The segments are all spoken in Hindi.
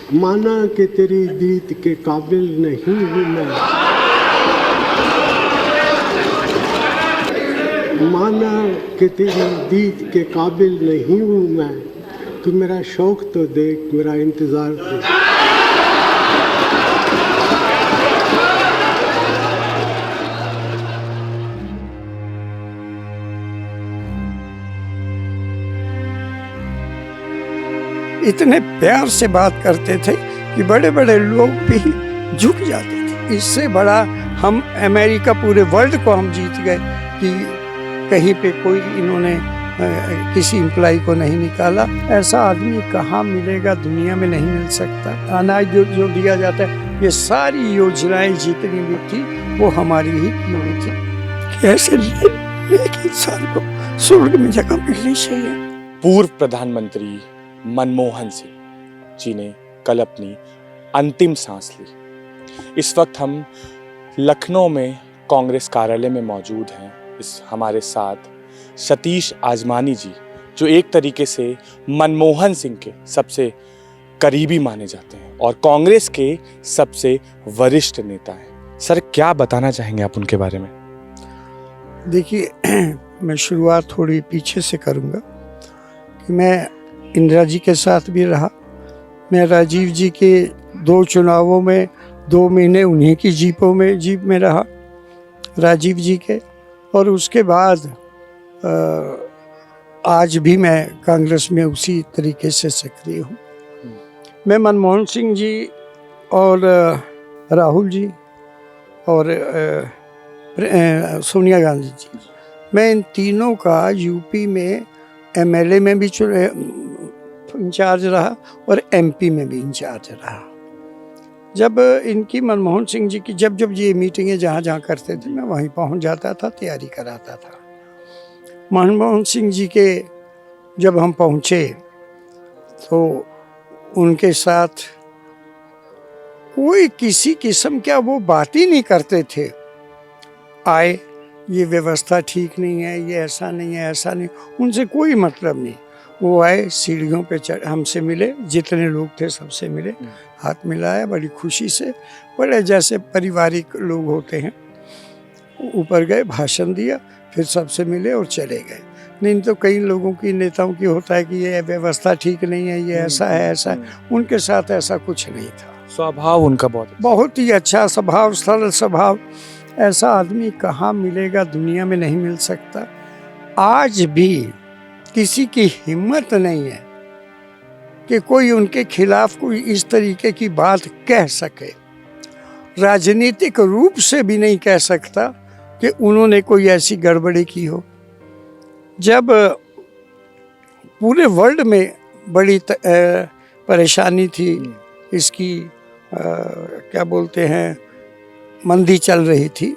माना कि तेरी दीद के काबिल नहीं हूँ मैं, माना कि तेरी दीद के काबिल नहीं हूँ मैं, तू मेरा शौक तो देख, मेरा इंतज़ार देख। इतने प्यार से बात करते थे कि बड़े बड़े लोग भी झुक जाते थे। इससे बड़ा हम अमेरिका, पूरे वर्ल्ड को हम जीत गए कि कहीं पे कोई इन्होंने किसी एम्प्लॉय को नहीं निकाला। ऐसा आदमी कहाँ मिलेगा, दुनिया में नहीं मिल सकता। अनाज जो दिया जाता है, ये सारी योजनाएं जितनी भी थी वो हमारी ही की हुई थी। कैसे एक इंसान को स्वर्ग में जगह मिलनी चाहिए। पूर्व प्रधानमंत्री मनमोहन सिंह जी ने कल अपनी अंतिम सांस ली। इस वक्त हम लखनऊ में कांग्रेस कार्यालय में मौजूद हैं। हमारे साथ सतीश आजमानी जी, जो एक तरीके से मनमोहन सिंह के सबसे करीबी माने जाते हैं और कांग्रेस के सबसे वरिष्ठ नेता हैं। सर, क्या बताना चाहेंगे आप उनके बारे में? देखिए, मैं शुरुआत थोड़ी पीछे से करूँगा कि मैं इंदिरा जी के साथ भी रहा। मैं राजीव जी के 2 चुनावों में 2 महीने उन्हीं की जीप में रहा, राजीव जी के। और उसके बाद आज भी मैं कांग्रेस में उसी तरीके से सक्रिय हूँ। मैं मनमोहन सिंह जी और राहुल जी और सोनिया गांधी जी, मैं इन तीनों का यूपी में एमएलए में भी इंचार्ज रहा और एमपी में भी इंचार्ज रहा। जब इनकी मनमोहन सिंह जी की जब ये मीटिंगें जहाँ करते थे, मैं वहीं पहुँच जाता था, तैयारी कराता था। मनमोहन सिंह जी के जब हम पहुँचे तो उनके साथ कोई किसी किस्म क्या वो बात ही नहीं करते थे। आए, ये व्यवस्था ठीक नहीं है, ये ऐसा नहीं है, ऐसा नहीं, उनसे कोई मतलब नहीं। वो आए, सीढ़ियों पे हमसे मिले, जितने लोग थे सबसे मिले, हाथ मिलाया बड़ी खुशी से, बड़े जैसे पारिवारिक लोग होते हैं। ऊपर गए, भाषण दिया, फिर सबसे मिले और चले गए। नहीं तो कई लोगों की, नेताओं की होता है कि ये व्यवस्था ठीक नहीं है, ये ऐसा है, ऐसा है। उनके साथ ऐसा कुछ नहीं था। स्वभाव उनका बहुत ही अच्छा स्वभाव, सरल स्वभाव। ऐसा आदमी कहाँ मिलेगा, दुनिया में नहीं मिल सकता। आज भी किसी की हिम्मत नहीं है कि कोई उनके खिलाफ कोई इस तरीके की बात कह सके। राजनीतिक रूप से भी नहीं कह सकता कि उन्होंने कोई ऐसी गड़बड़ी की हो। जब पूरे वर्ल्ड में बड़ी परेशानी थी, इसकी क्या बोलते हैं, मंदी चल रही थी,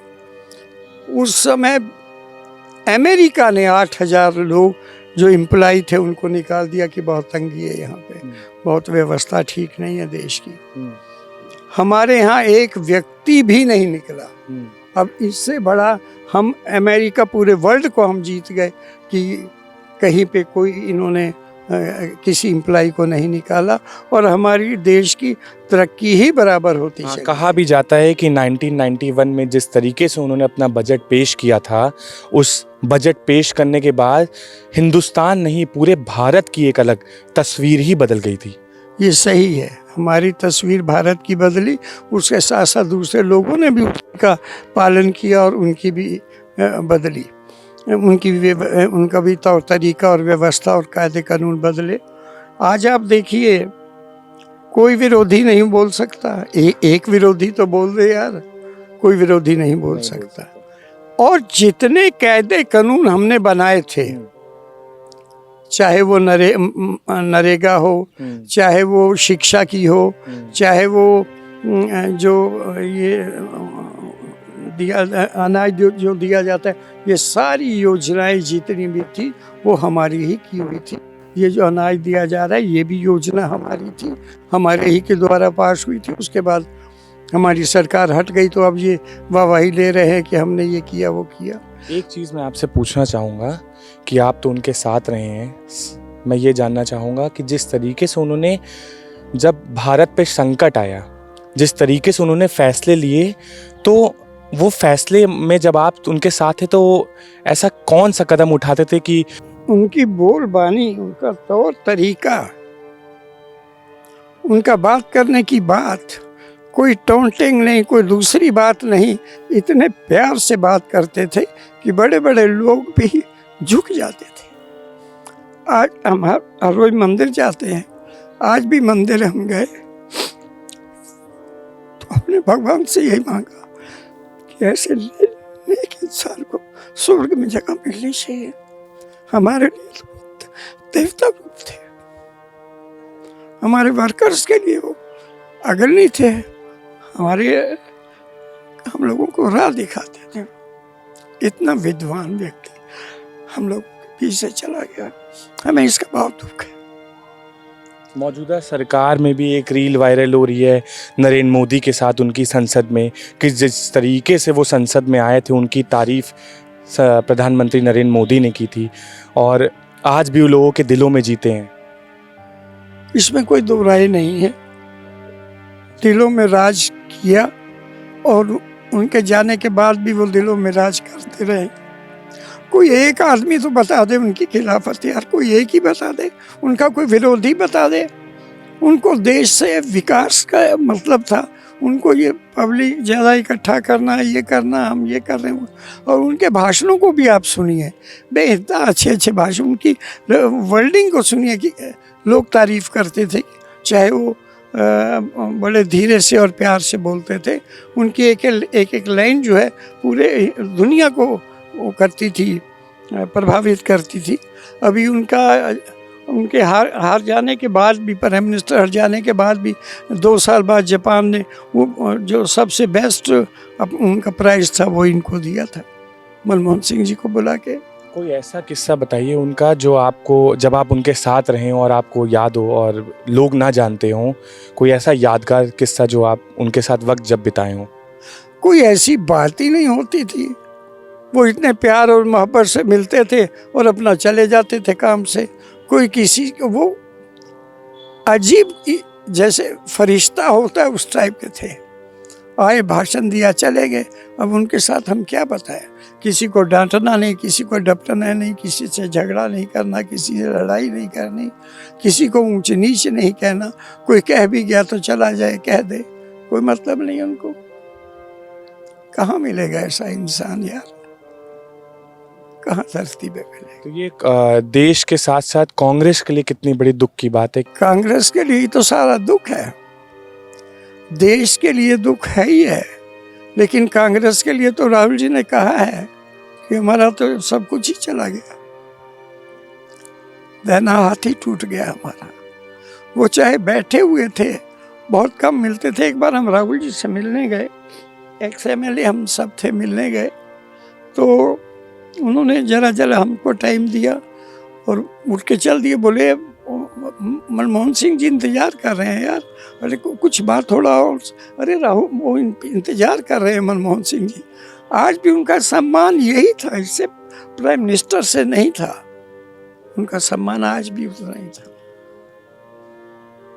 उस समय अमेरिका ने 8,000 लोग जो एम्प्लॉय थे उनको निकाल दिया कि बहुत तंगी है यहाँ पे, बहुत व्यवस्था ठीक नहीं है देश की। हमारे यहाँ एक व्यक्ति भी नहीं निकला। अब इससे बड़ा हम अमेरिका, पूरे वर्ल्ड को हम जीत गए कि कहीं पे कोई इन्होंने किसी एम्प्लॉय को नहीं निकाला और हमारी देश की तरक्की ही बराबर होती है। कहा भी जाता है कि 1991 में जिस तरीके से उन्होंने अपना बजट पेश किया था, उस बजट पेश करने के बाद हिंदुस्तान नहीं, पूरे भारत की एक अलग तस्वीर ही बदल गई थी। ये सही है, हमारी तस्वीर भारत की बदली, उसके साथ साथ दूसरे लोगों ने भी उसका पालन किया और उनकी भी बदली, उनका भी तौर तरीका और व्यवस्था और कायदे कानून बदले। आज आप देखिए, कोई विरोधी नहीं बोल सकता। एक विरोधी तो बोल दे यार, कोई विरोधी नहीं बोल सकता। और जितने कायदे कानून हमने बनाए थे, चाहे वो नरेगा हो, चाहे वो शिक्षा की हो, चाहे वो जो ये अनाज जो दिया जाता है, ये सारी योजनाएं जितनी भी थी वो हमारी ही की हुई थी। ये जो अनाज दिया जा रहा है, ये भी योजना हमारी थी, हमारे ही के द्वारा पास हुई थी। उसके बाद हमारी सरकार हट गई तो अब ये वाहवाही ले रहे हैं कि हमने ये किया वो किया। एक चीज़ मैं आपसे पूछना चाहूँगा कि आप तो उनके साथ रहे हैं, मैं ये जानना चाहूँगा कि जिस तरीके से उन्होंने जब भारत पे संकट आया, जिस तरीके से उन्होंने फैसले लिए, तो वो फैसले में जब आप उनके साथ थे तो ऐसा कौन सा कदम उठाते थे कि उनकी बोलबानी, उनका तौर तरीका, उनका बात करने की बात, कोई टोंटिंग नहीं, कोई दूसरी बात नहीं, इतने प्यार से बात करते थे कि बड़े बड़े लोग भी झुक जाते थे। आज हम हर रोज मंदिर जाते हैं, आज भी मंदिर हम गए तो अपने भगवान से यही मांगा कि ऐसे नेक इंसान को स्वर्ग में जगह मिलनी चाहिए। हमारे लिए तो देवता रूप थे, हमारे वर्कर्स के लिए वो अग्रणी थे, हम लोगों को राह दिखाते थे। इतना विद्वान व्यक्ति हम लोग के बीच से चला गया, हमें इसका बहुत दुख है। मौजूदा सरकार में भी एक रील वायरल हो रही है नरेंद्र मोदी के साथ उनकी संसद में, कि जिस तरीके से वो संसद में आए थे उनकी तारीफ प्रधानमंत्री नरेंद्र मोदी ने की थी, और आज भी वो लोगों के दिलों में जीते हैं। इसमें कोई दो राय नहीं है, दिलों में राज किया और उनके जाने के बाद भी वो दिलों में राज करते रहे। कोई एक आदमी तो बता दे उनके खिलाफत, यार कोई एक ही बता दे, उनका कोई विरोधी बता दे। उनको देश से विकास का मतलब था, उनको ये पब्लिक ज़्यादा इकट्ठा करना, ये करना, हम ये कर रहे हैं। और उनके भाषणों को भी आप सुनिए, इतना अच्छे अच्छे भाषण, उनकी वर्डिंग को सुनिए कि लोग तारीफ करते थे, चाहे वो बड़े धीरे से और प्यार से बोलते थे। उनकी एक लाइन जो है पूरे दुनिया को वो करती थी, प्रभावित करती थी। अभी उनके हार जाने के बाद भी, प्राइम मिनिस्टर हट जाने के बाद भी 2 साल बाद जापान ने वो जो सबसे बेस्ट उनका प्राइज़ था वो इनको दिया था, मनमोहन सिंह जी को बुला के। कोई ऐसा किस्सा बताइए उनका जो आपको, जब आप उनके साथ रहे हो और आपको याद हो और लोग ना जानते हों, कोई ऐसा यादगार किस्सा जो आप उनके साथ वक्त जब बिताए हों। कोई ऐसी बात ही नहीं होती थी, वो इतने प्यार और मोहब्बत से मिलते थे और अपना चले जाते थे काम से। कोई किसी को, वो अजीब जैसे फरिश्ता होता है उस टाइप के थे। आए, भाषण दिया, चले गए। अब उनके साथ हम क्या बताएं, किसी को डांटना नहीं, किसी को डपटना नहीं, किसी से झगड़ा नहीं करना, किसी से लड़ाई नहीं करनी, किसी को ऊंच नीच नहीं कहना। कोई कह भी गया तो चला जाए, कह दे, कोई मतलब नहीं उनको। कहाँ मिलेगा ऐसा इंसान यार, कहाँ धरती पे मिलेगा। तो ये देश के साथ साथ कांग्रेस के लिए कितनी बड़ी दुख की बात है। कांग्रेस के लिए तो सारा दुख है, देश के लिए दुख है ही है, लेकिन कांग्रेस के लिए तो राहुल जी ने कहा है कि हमारा तो सब कुछ ही चला गया, दाहिना हाथ ही टूट गया हमारा। वो चाहे बैठे हुए थे, बहुत कम मिलते थे। एक बार हम राहुल जी से मिलने गए, XMLA हम सब थे, मिलने गए तो उन्होंने जरा हमको टाइम दिया और उठ के चल दिए। बोले मनमोहन सिंह जी इंतजार कर रहे हैं यार। अरे कुछ बात थोड़ा और, अरे राहुल वो इंतजार कर रहे हैं मनमोहन सिंह जी। आज भी उनका सम्मान यही था, इससे प्राइम मिनिस्टर से नहीं था, उनका सम्मान आज भी उतना ही था।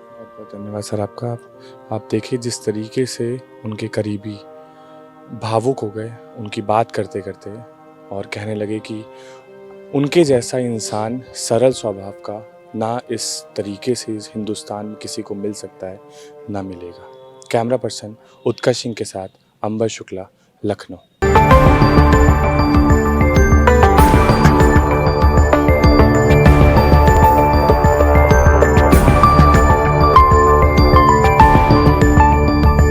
बहुत बहुत धन्यवाद सर आपका। आप देखिए जिस तरीके से उनके करीबी भावुक हो गए उनकी बात करते करते, और कहने लगे कि उनके जैसा इंसान सरल स्वभाव का ना इस तरीके से इस हिंदुस्तान में किसी को मिल सकता है, ना मिलेगा। कैमरा पर्सन उत्कर्ष सिंह के साथ अंबर शुक्ला, लखनऊ।